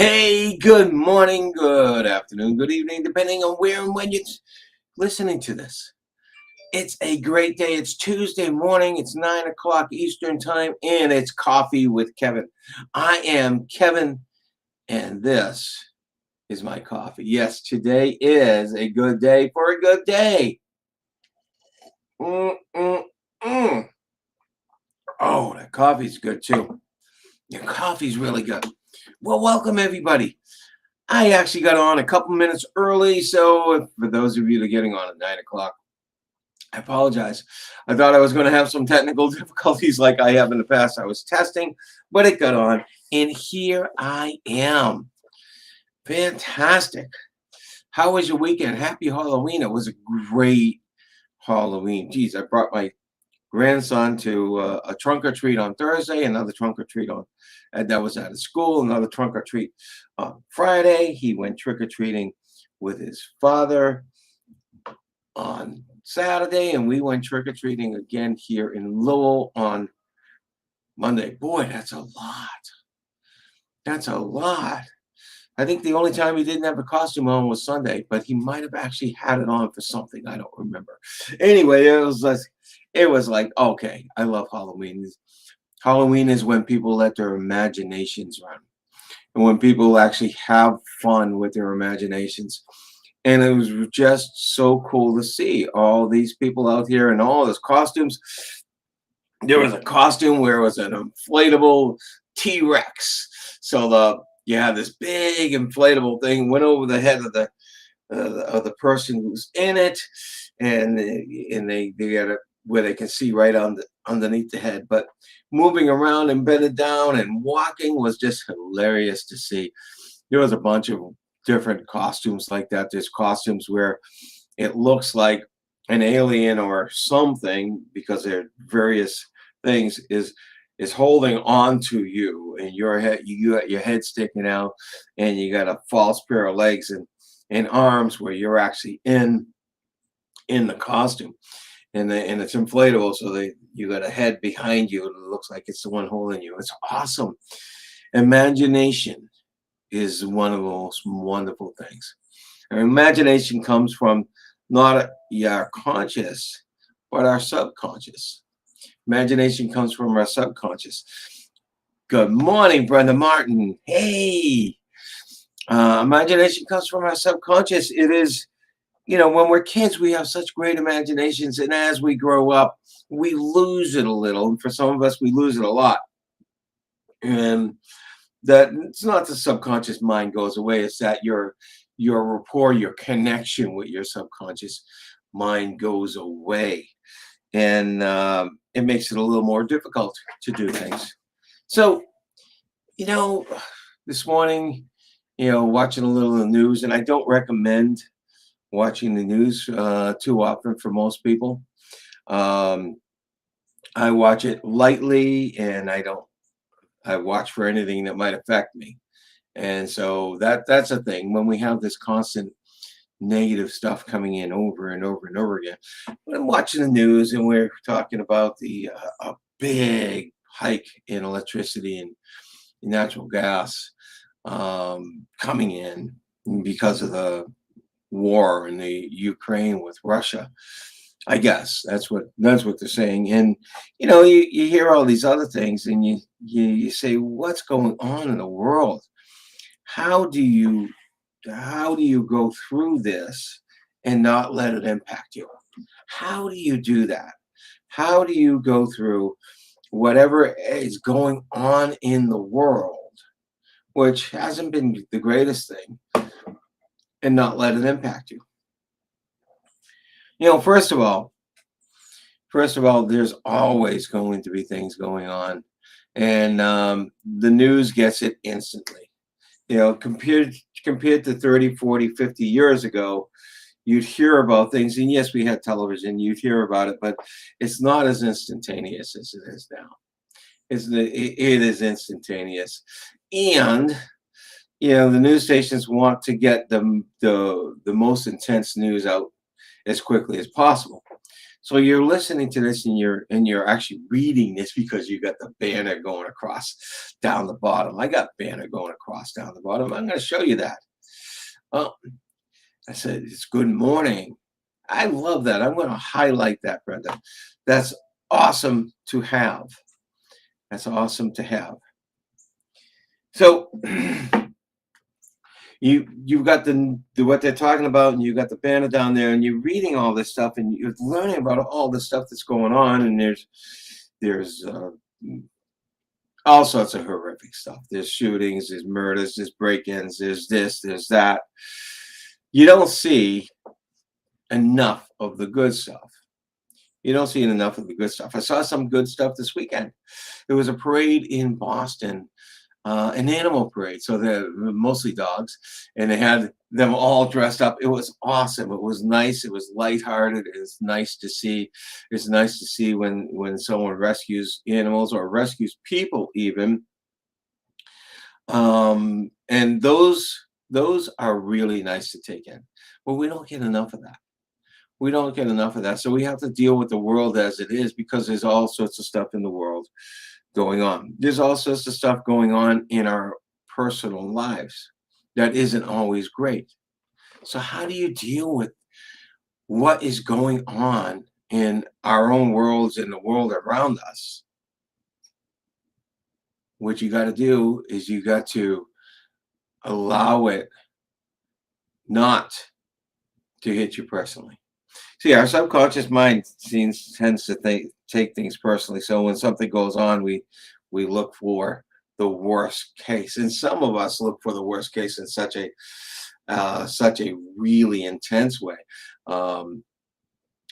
Hey, good morning, good afternoon, good evening, depending on where and when you're listening to this. It's a great day. It's Tuesday morning. It's 9 o'clock Eastern Time, and it's Coffee with Kevin. I am Kevin, and this is my coffee. Yes, today is a good day for a good day. Mm, mm, mm. Oh, that coffee's good too. Your coffee's really good. Well, welcome everybody. I actually got on a couple minutes early, so for those of you that are getting on at 9 o'clock, I apologize. I thought I was going to have some technical difficulties like I have in the past. I was testing, but it got on, and here I am. Fantastic. How was your weekend? Happy Halloween. It was a great Halloween. Geez, I brought my grandson to a trunk or treat on Thursday, another trunk or treat on, and that was at a school, another trunk or treat on Friday. He went trick or treating with his father on Saturday, and we went trick or treating again here in Lowell on Monday. Boy, that's a lot. That's a lot. I think the only time he didn't have a costume on was Sunday, but he might have actually had it on for something. I don't remember. Anyway, it was like okay, I love Halloween. Halloween is when people let their imaginations run, and when people actually have fun with their imaginations. And it was just so cool to see all these people out here in all those costumes. There was a costume where it was an inflatable T-Rex. So you have this big inflatable thing went over the head of the person who's in it, and they got it where they can see right underneath the head. But moving around and bending down and walking was just hilarious to see. There was a bunch of different costumes like that. There's costumes where it looks like an alien or something because there are various things is holding on to you and your head you got your head sticking out and you got a false pair of legs and arms where you're actually in the costume and it's inflatable so they you got a head behind you and it looks like it's the one holding you. It's awesome. Imagination is one of the most wonderful things. Our imagination comes from not our conscious, but our subconscious. Imagination comes from our subconscious. Good morning, Brenda Martin. Hey, imagination comes from our subconscious. It is, when we're kids, we have such great imaginations, and as we grow up, we lose it a little. And for some of us, we lose it a lot. And that it's not the subconscious mind goes away, it's that your rapport, your connection with your subconscious mind goes away, and it makes it a little more difficult to do things. So you know this morning, watching a little of the news, and I don't recommend watching the news too often for most people. um, I watch it lightly, and I watch for anything that might affect me. And so that's a thing when we have this constant negative stuff coming in over and over and over again. When I'm watching the news and we're talking about the a big hike in electricity and natural gas coming in because of the war in the Ukraine with Russia. I guess that's what they're saying. And you hear all these other things, and you say, what's going on in the world? How do you go through this and not let it impact you? How do you do that? How do you go through whatever is going on in the world, which hasn't been the greatest thing, and not let it impact you? First of all, there's always going to be things going on, and the news gets it instantly. Compared to 30, 40, 50 years ago, you'd hear about things, and yes, we had television, you'd hear about it, but it's not as instantaneous as it is now. It is instantaneous. And the news stations want to get the most intense news out as quickly as possible. So you're listening to this, and you're actually reading this because you got the banner going across down the bottom. I got banner going across down the bottom. I'm going to show you that. Oh, I said it's good morning. I love that. I'm going to highlight that, Brenda. That's awesome to have. That's awesome to have. So you've got the what they're talking about, and you've got the banner down there, and you're reading all this stuff, and you're learning about all the stuff that's going on, and there's all sorts of horrific stuff. There's shootings, there's murders, there's break-ins, there's this, there's that. You don't see enough of the good stuff. You don't see enough of the good stuff. I saw some good stuff this weekend. There was a parade in Boston, an animal parade. So they're mostly dogs, and they had them all dressed up. It was awesome. It was nice. It was lighthearted. It was nice to see. It's nice to see when someone rescues animals or rescues people even. And those are really nice to take in. But we don't get enough of that. We don't get enough of that. So we have to deal with the world as it is, because there's all sorts of stuff in the world going on. There's all sorts of stuff going on in our personal lives that isn't always great. So how do you deal with what is going on in our own worlds, in the world around us? What you got to do is you got to allow it not to hit you personally. See, our subconscious mind tends to take things personally. So when something goes on, we look for the worst case, and some of us look for the worst case in such a really intense way. I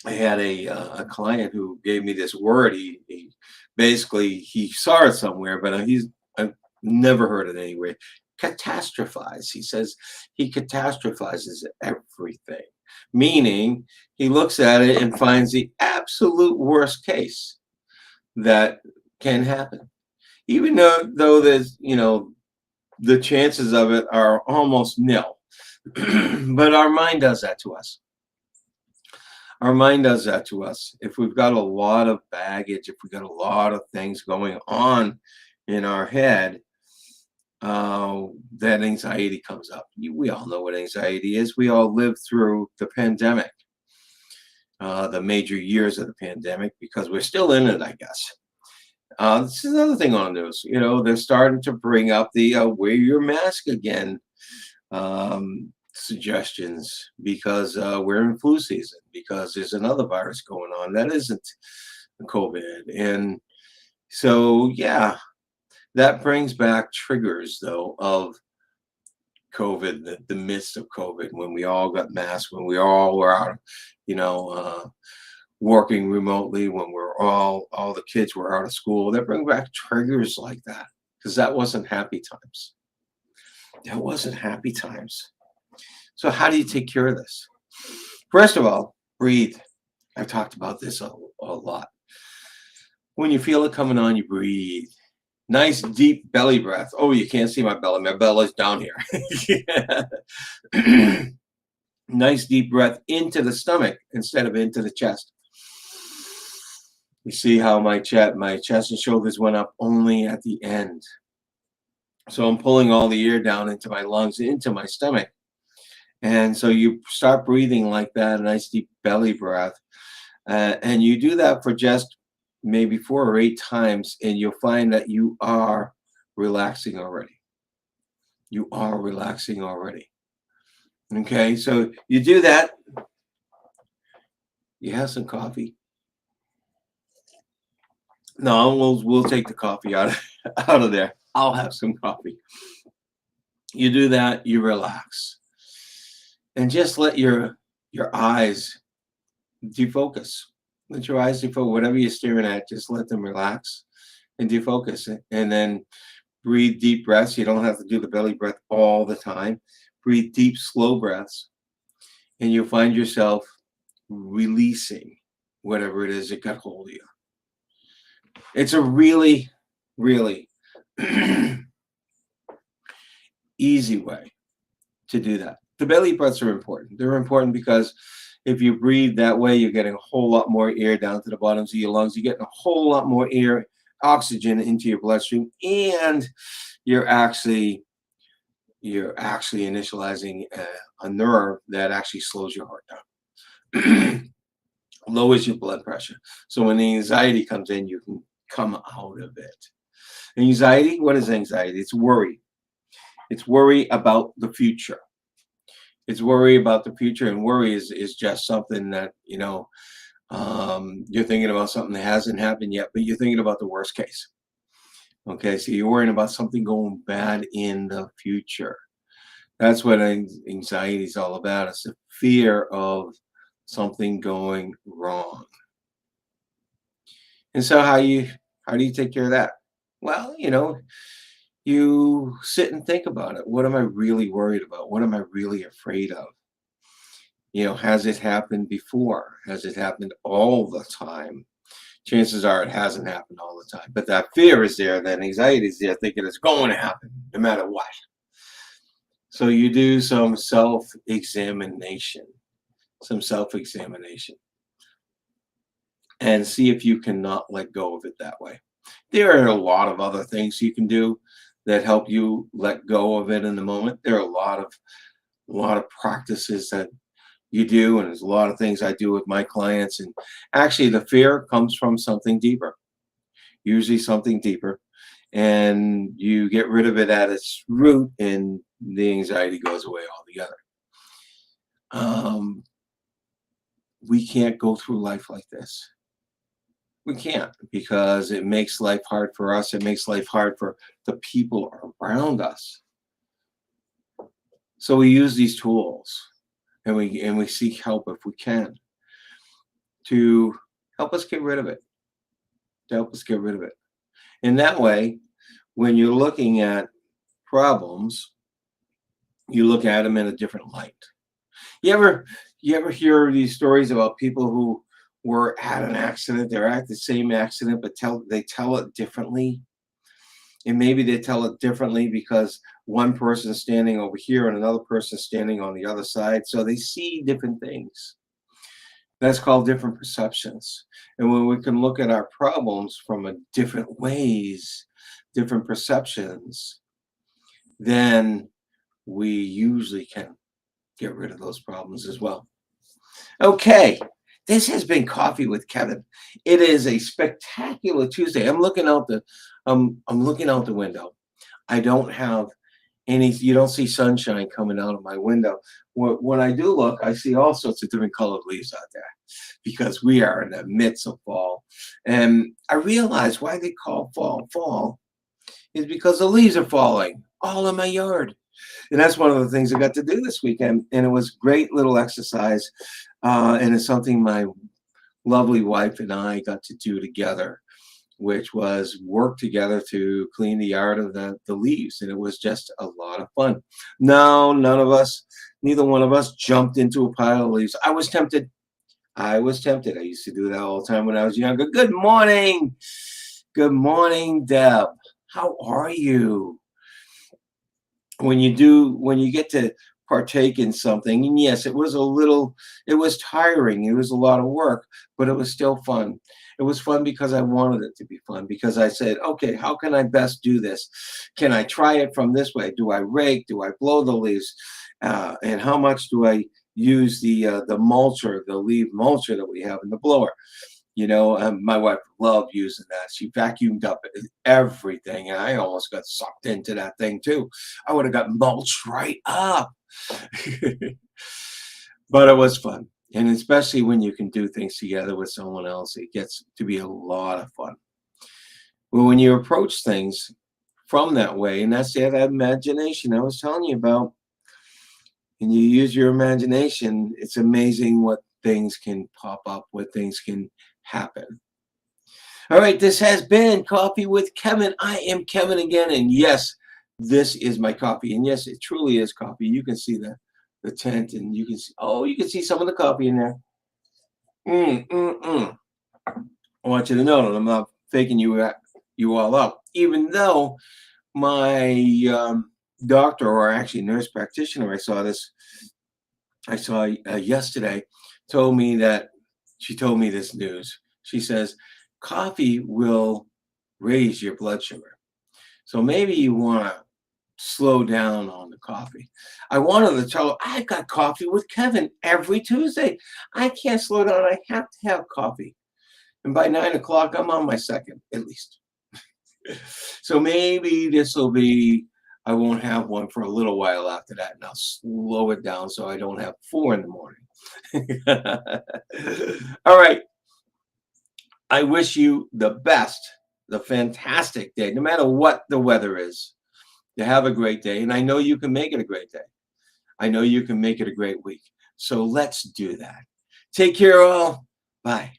had a client who gave me this word. He basically he saw it somewhere, but I've never heard it anywhere. Catastrophize. He says he catastrophizes everything, meaning he looks at it and finds the absolute worst case that can happen, even though there's the chances of it are almost nil. But our mind does that to us. Our mind does that to us. If we've got a lot of baggage, if we've got a lot of things going on in our head, that anxiety comes up. We all know what anxiety is. We all lived through the pandemic, the major years of the pandemic, because we're still in it, I guess. This is another thing on the news. They're starting to bring up the wear your mask again suggestions, because we're in flu season, because there's another virus going on that isn't COVID. And so, yeah, that brings back triggers, though, of COVID, the midst of COVID, when we all got masks, when we all were out, working remotely, when we're all the kids were out of school. That bring back triggers like that, because that wasn't happy times. That wasn't happy times. So how do you take care of this? First of all, breathe. I've talked about this a lot. When you feel it coming on, you breathe. Nice deep belly breath. Oh, you can't see my belly. My belly's down here. Nice deep breath into the stomach instead of into the chest. You see how my chest and shoulders went up only at the end. So I'm pulling all the air down into my lungs, into my stomach. And so you start breathing like that, a nice deep belly breath. And you do that for just maybe 4 or 8 times, and you'll find that you are relaxing already. You are relaxing already. Okay, so you do that. You have some coffee. No, we'll take the coffee out of there. I'll have some coffee. You do that, you relax. And just let your eyes defocus. Let your eyes defocus. Whatever you're staring at, just let them relax and defocus. And then breathe deep breaths. You don't have to do the belly breath all the time. Breathe deep, slow breaths. And you'll find yourself releasing whatever it is that got hold of you. It's a really, really easy way to do that. The belly breaths are important. They're important because If you breathe that way, you're getting a whole lot more air down to the bottoms of your lungs. You're getting a whole lot more air, oxygen into your bloodstream, and you're actually initializing a nerve that actually slows your heart down, lowers your blood pressure. So when the anxiety comes in, you can come out of it. Anxiety, what is anxiety? It's worry. It's worry about the future. It's worry about the future, and worry is just something that, you're thinking about something that hasn't happened yet, but you're thinking about the worst case. Okay, so you're worrying about something going bad in the future. That's what anxiety is all about. It's the fear of something going wrong. And so how do you take care of that? Well, you sit and think about it. What am I really worried about? What am I really afraid of? Has it happened before? Has it happened all the time? Chances are it hasn't happened all the time. But that fear is there, that anxiety is there, thinking it's going to happen no matter what. So you do some self-examination, and see if you cannot let go of it that way. There are a lot of other things you can do that help you let go of it in the moment. There are a lot of practices that you do, and there's a lot of things I do with my clients. And actually, the fear comes from something deeper, usually something deeper, and you get rid of it at its root, and the anxiety goes away altogether. Um, we can't go through life like this. We can't, because it makes life hard for us. It makes life hard for the people around us. So we use these tools, and we seek help if we can, to help us get rid of it. To help us get rid of it. In that way, when you're looking at problems, you look at them in a different light. You ever hear these stories about people who were at an accident? They're at the same accident, but they tell it differently. And maybe they tell it differently because one person's standing over here and another person's standing on the other side. So they see different things. That's called different perceptions. And when we can look at our problems from a different ways, different perceptions, then we usually can get rid of those problems as well. Okay, this has been Coffee with Kevin. It is a spectacular Tuesday. I'm looking out the window. I don't have you don't see sunshine coming out of my window. When I do look, I see all sorts of different colored leaves out there, because we are in the midst of fall. And I realize why they call fall is because the leaves are falling all in my yard. And that's one of the things I got to do this weekend. And it was great little exercise. And it's something my lovely wife and I got to do together, which was work together to clean the yard of the leaves. And it was just a lot of fun. No, neither one of us jumped into a pile of leaves. I was tempted. I used to do that all the time when I was younger. Good morning. Good morning, Deb. How are you? When you get to partake in something, and yes, it was tiring, it was a lot of work, but it was still fun. It was fun because I wanted it to be fun, because I said, okay, how can I best do this? Can I try it from this way? Do I rake? Do I blow the leaves? And how much do I use the mulcher, the leaf mulcher that we have in the blower? My wife loved using that. She vacuumed up everything, and I almost got sucked into that thing too. I would have got mulched right up. But it was fun. And especially when you can do things together with someone else, it gets to be a lot of fun. Well, when you approach things from that way, and that's that imagination I was telling you about, and you use your imagination, it's amazing what things can pop up, what things can happen. All right, this has been Coffee with Kevin. I am Kevin again, and yes, this is my coffee, and yes, it truly is coffee. You can see the tent, and you can see some of the coffee in there. I want you to know that I'm not faking you all up, even though my doctor, or actually nurse practitioner, I saw yesterday, told me that she told me this news. She says, coffee will raise your blood sugar. So maybe you want to slow down on the coffee. I wanted to tell her, I got coffee with Kevin every Tuesday. I can't slow down. I have to have coffee. And by 9 o'clock, I'm on my second, at least. So maybe this will be, I won't have one for a little while after that, and I'll slow it down so I don't have 4 in the morning. All right. I wish you the best, the fantastic day, no matter what the weather is. You have a great day, and I know you can make it a great day. I know you can make it a great week. So let's do that. Take care, all. Bye.